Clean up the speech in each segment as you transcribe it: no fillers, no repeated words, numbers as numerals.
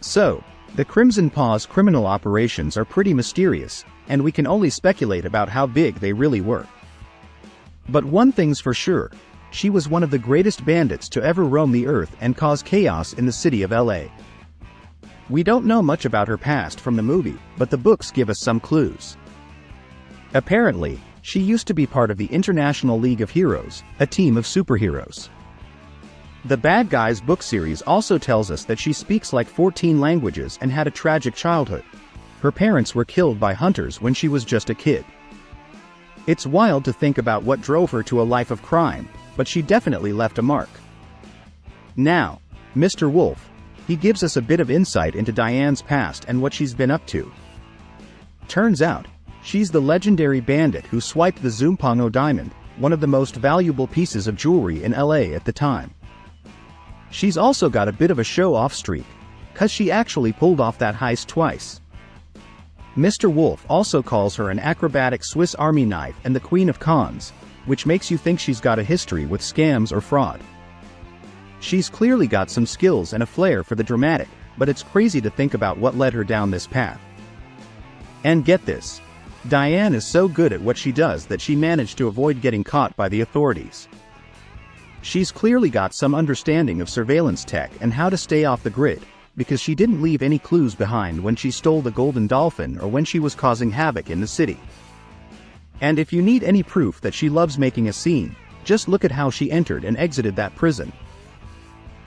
So, the Crimson Paw's criminal operations are pretty mysterious, and we can only speculate about how big they really were. But one thing's for sure, she was one of the greatest bandits to ever roam the earth and cause chaos in the city of LA. We don't know much about her past from the movie, but the books give us some clues. Apparently, she used to be part of the International League of Heroes, a team of superheroes. The Bad Guys book series also tells us that she speaks like 14 languages and had a tragic childhood. Her parents were killed by hunters when she was just a kid. It's wild to think about what drove her to a life of crime, but she definitely left a mark. Now, Mr. Wolf, he gives us a bit of insight into Diane's past and what she's been up to. Turns out, she's the legendary bandit who swiped the Zumpango diamond, one of the most valuable pieces of jewelry in LA at the time. She's also got a bit of a show-off streak, 'cause she actually pulled off that heist twice. Mr. Wolf also calls her an acrobatic Swiss Army knife and the Queen of Cons, which makes you think she's got a history with scams or fraud. She's clearly got some skills and a flair for the dramatic, but it's crazy to think about what led her down this path. And get this, Diane is so good at what she does that she managed to avoid getting caught by the authorities. She's clearly got some understanding of surveillance tech and how to stay off the grid, because she didn't leave any clues behind when she stole the Golden Dolphin or when she was causing havoc in the city. And if you need any proof that she loves making a scene, just look at how she entered and exited that prison.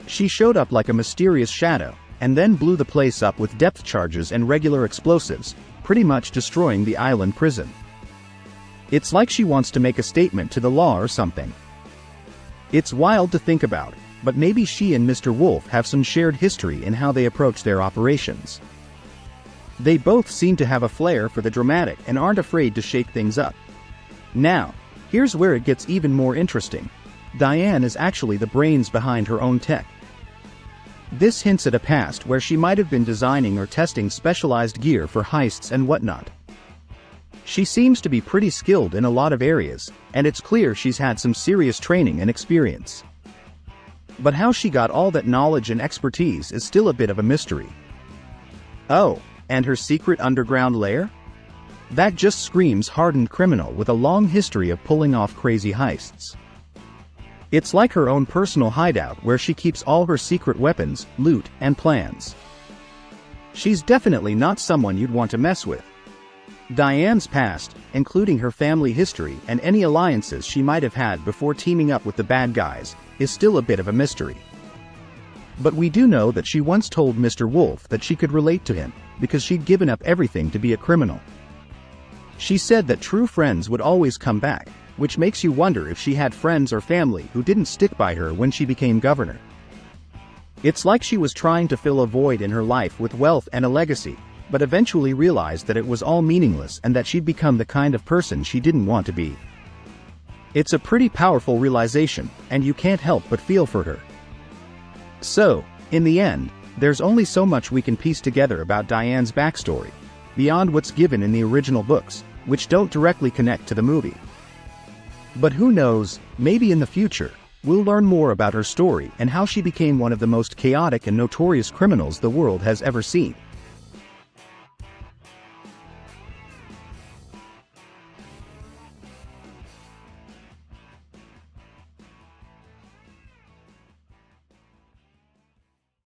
She showed up like a mysterious shadow, and then blew the place up with depth charges and regular explosives, pretty much destroying the island prison. It's like she wants to make a statement to the law or something. It's wild to think about, but maybe she and Mr. Wolf have some shared history in how they approach their operations. They both seem to have a flair for the dramatic and aren't afraid to shake things up. Now, here's where it gets even more interesting. Diane is actually the brains behind her own tech. This hints at a past where she might have been designing or testing specialized gear for heists and whatnot. She seems to be pretty skilled in a lot of areas, and it's clear she's had some serious training and experience. But how she got all that knowledge and expertise is still a bit of a mystery. Oh, and her secret underground lair? That just screams hardened criminal with a long history of pulling off crazy heists. It's like her own personal hideout where she keeps all her secret weapons, loot, and plans. She's definitely not someone you'd want to mess with. Diane's past, including her family history and any alliances she might have had before teaming up with the bad guys, is still a bit of a mystery. But we do know that she once told Mr. Wolf that she could relate to him, because she'd given up everything to be a criminal. She said that true friends would always come back, which makes you wonder if she had friends or family who didn't stick by her when she became governor. It's like she was trying to fill a void in her life with wealth and a legacy, but eventually realized that it was all meaningless and that she'd become the kind of person she didn't want to be. It's a pretty powerful realization, and you can't help but feel for her. So, in the end, there's only so much we can piece together about Diane's backstory, beyond what's given in the original books, which don't directly connect to the movie. But who knows, maybe in the future, we'll learn more about her story and how she became one of the most chaotic and notorious criminals the world has ever seen.